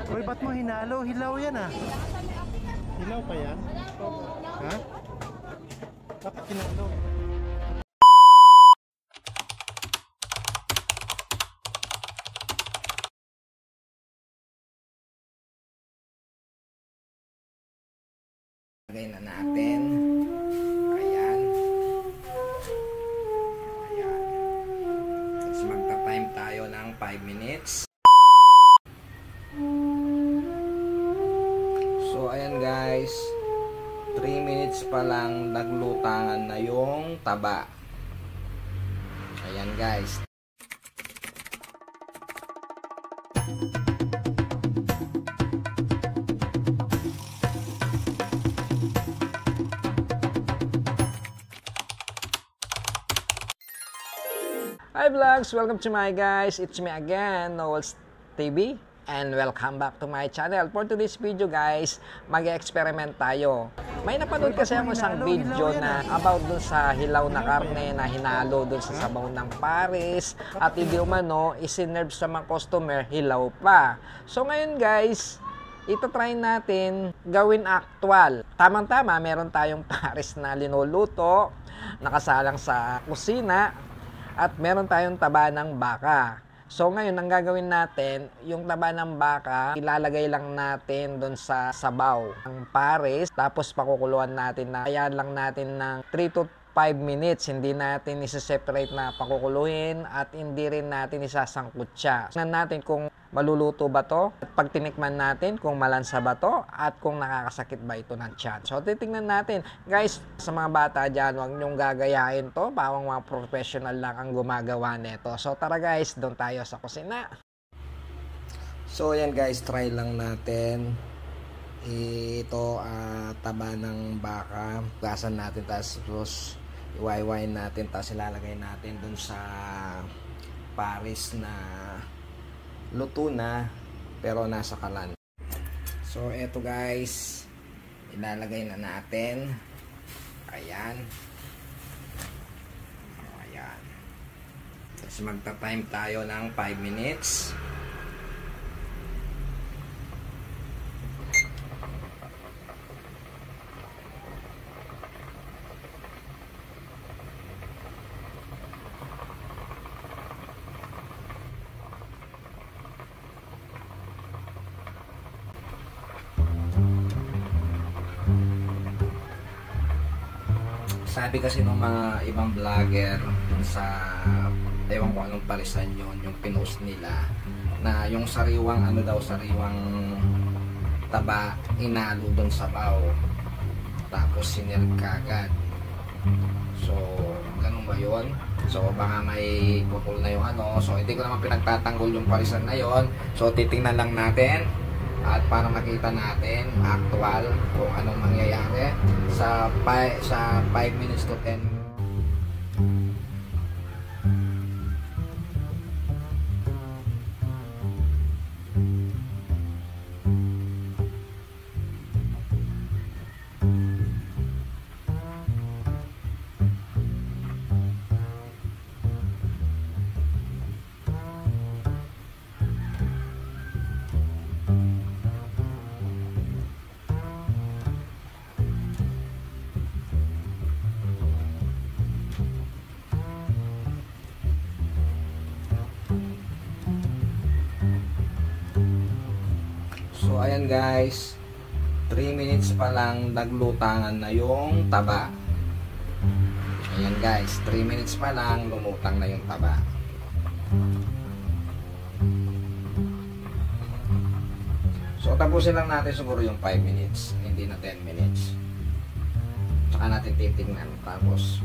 Uy, ba't mo hinalo? Hilaw yan ah. Hilaw pa yan? Ha? Bakit hinalo? Lagay na natin. Ayan. Ayan. Tapos magta-time tayo ng 5 minutes. So, ayan guys. 3 minutes pa lang naglutangan na yung taba. Ayan guys. Hi vlogs! Welcome to my guys. It's me again, Noel's TV. And welcome back to my channel. For today's video guys, mag-experiment tayo. May napanood kasi ako isang video na about dun sa hilaw na karne na hinalo dun sa sabaw ng Paris. At hindi umano, isinerve sa mga customer, hilaw pa. So ngayon guys, ito try natin gawin actual. Tamang-tama, meron tayong Paris na linuluto, nakasalang sa kusina, at meron tayong taba ng baka. So ngayon, ang gagawin natin, yung taba ng baka, ilalagay lang natin doon sa sabaw ng Paris. Tapos pakukuluan natin na, ayan lang natin ng 3 to 5 minutes. Hindi natin isa-separate na pakukuluhin at hindi rin natin isasangkut siya. Tingnan natin kung maluluto ba to, at pag tinikman natin kung malansa ba to, at kung nakakasakit ba ito ng tiyan. So titingnan natin. Guys, sa mga bata dyan, huwag nyong gagayahin to, bawang mga professional lang ang gumagawa nito. So tara guys, doon tayo sa kusina. So yan guys, try lang natin. Ito taba ng baka. Gasan natin, tapos iwayway natin, tapos ilalagay natin doon sa Paris na luto na pero nasa kalan. So eto guys, ilalagay na natin. Ayan. Ayan. Tapos magta-time tayo ng 5 minutes. Sabi kasi ng mga ibang vlogger sa, ewan ko anong parisan yun, yung pinost nila, na yung sariwang sariwang taba inalo doon sa baw, tapos sinirk kagad. So ganun ba yun? So baka may putol na yung so hindi ko naman pinagtatanggol yung parisan na yun. So titingnan lang natin at para makita natin actual kung anong mangyayari sa 5 minutes to 10 minutes. So ayan guys, 3 minutes pa lang naglutangan na yung taba. Ayan guys, 3 minutes pa lang lumutang na yung taba. So tapusin lang natin siguro yung 5 minutes, hindi na 10 minutes. Tsaka natin titingnan. Tapos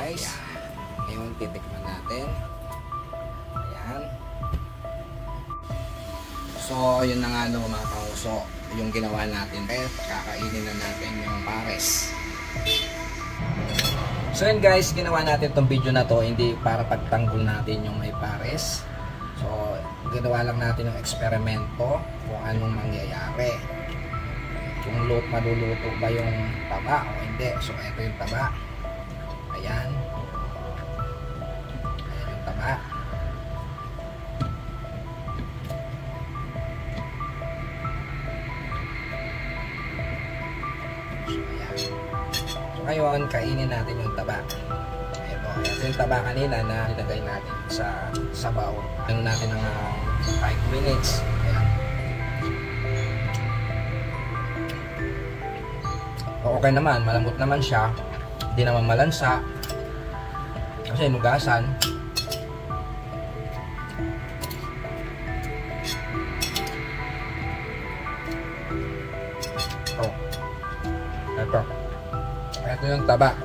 guys. Ngayon, titikman natin. Ayan. So, yun na nga no, mga kauso. Yung ginawa natin. Kakainin na natin yung pares. So yun guys, ginawa natin tong video na to hindi para pagtanggol natin yung may pares. So, ginawa lang natin yung eksperimento kung anong mangyayari. Kung maluluto ba yung taba o hindi. So, ito yung taba. Ayan. Ayan yung taba. So, ayan. So, ngayon, kainin natin yung taba. Ito yung taba kanina na nilagay natin sa sabaw. Ano natin ng 5 minutes. Ayan. Okay naman, malambot naman siya. Hindi naman malansa. Kasi nugasan. Oh. Ito yung taba.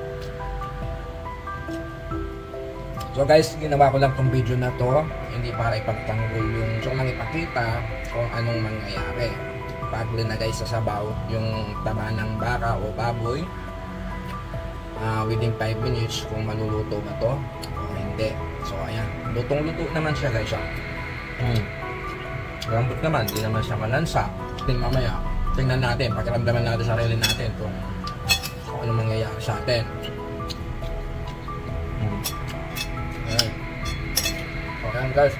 So guys, ginawa ko lang tong video na to hindi para ipagtanggol yung gusto lang ipakita kung anong mangyayari pag linagay sa sabaw yung taba ng baka o baboy within 5 minutes kung maluluto ba to o hindi. So ayan, lutong-luto naman siya guys. Lambot naman, hindi naman siya malansa. Mamaya, tingnan natin, pakiramdaman natin sa sarili natin kung anong mangyayari sa atin. Ayan guys.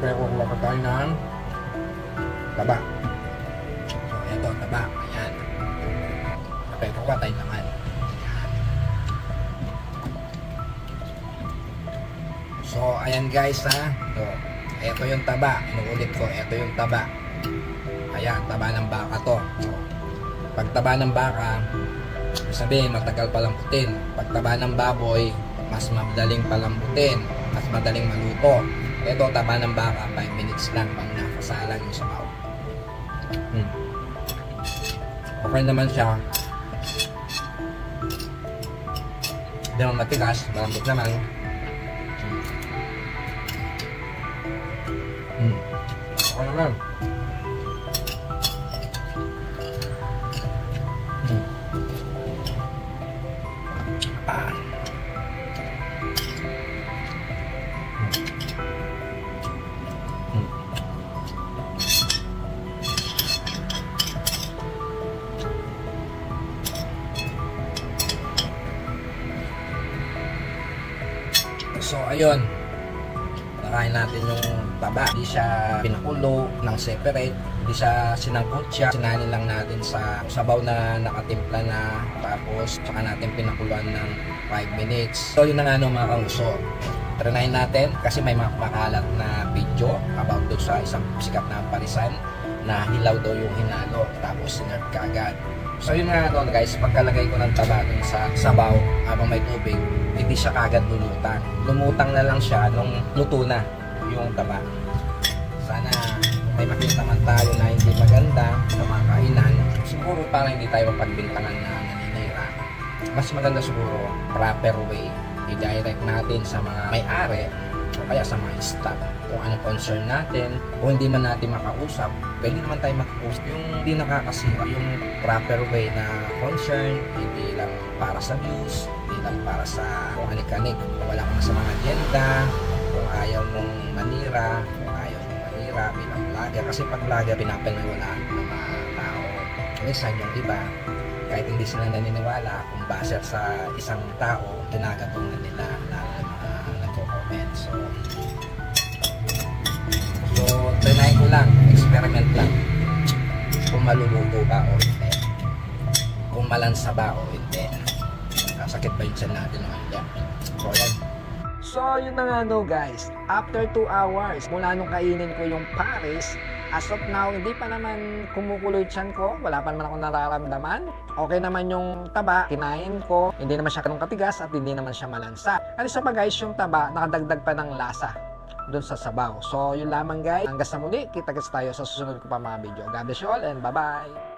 Pero kung makakain ng taba. So ito, taba. Ayan. Pero patay naman. So ayan guys ha. So, ito yung taba. Inuulit ko, ito yung taba. Ayan, taba ng baka to. So, pag taba ng baka, sabihin matagal palambutin. Pag taba ng baboy, mas madaling palambutin, mas madaling maluto. Ito, taba ng baka, 5 minutes lang pang nakasalang yung sabaw. Okay naman siya. Hindi naman matigas, malambot naman. Okay naman. So ayun, nakain natin yung taba. Hindi siya pinakulo ng separate, hindi siya sinangkot siya. Sinanin lang natin sa sabaw na nakatimpla na, tapos saka natin pinakuluan ng 5 minutes. So yun na nga no mga kauso, trinayin natin kasi may makalat na video about doon sa isang sikat na parisan na hilaw daw yung hinalo tapos sinerve ka agad. So yun nga doon guys, pagkalagay ko ng taba dun sa sabaw habang may tubig, hindi siya kagad lulutang. Lumutang na lang siya nung luto na yung taba. Sana may makita man tayo na hindi maganda sa mga kainan. Siguro para hindi tayo mapagbintangan na naninira. Mas maganda siguro proper way i-direct natin sa mga may-ari o kaya sa mga staff kung ano concern natin. Kung hindi man natin makausap, pwede naman tayo makausap. Yung hindi nakakasira, yung proper way na concern, hindi lang para sa views, hindi lang para sa kung anik-anik. Kung wala kang sa mga agenda, kung ayaw mong manira, kung ayaw mong manira bilang vlogger. Kasi pag vlogger, pinapaniwalaan ng mga tao. Minsan yung iba, kahit hindi sila naniniwala, kung base sa isang tao, ginagatungan nila na nagko-comment. So, trinay ko lang, experiment lang. Kung maluluto ba o hindi. Kung malansa ba o hindi. Sakit ba yung tiyan natin o hindi. So, yan. So, yun na nga no guys. After 2 hours, mula nung kainin ko yung pares, as of now, hindi pa naman kumukulo yung tiyan ko. Wala pa naman ako nararamdaman. Okay naman yung taba, kinain ko. Hindi naman siya ganun katigas at hindi naman siya malansa. At isa pa guys, yung taba, nakadagdag pa ng lasa doon sa sabaw. So, yun lamang guys. Hanggang sa muli, kita-kits tayo sa susunod ko pa mga video. God bless you all and bye-bye!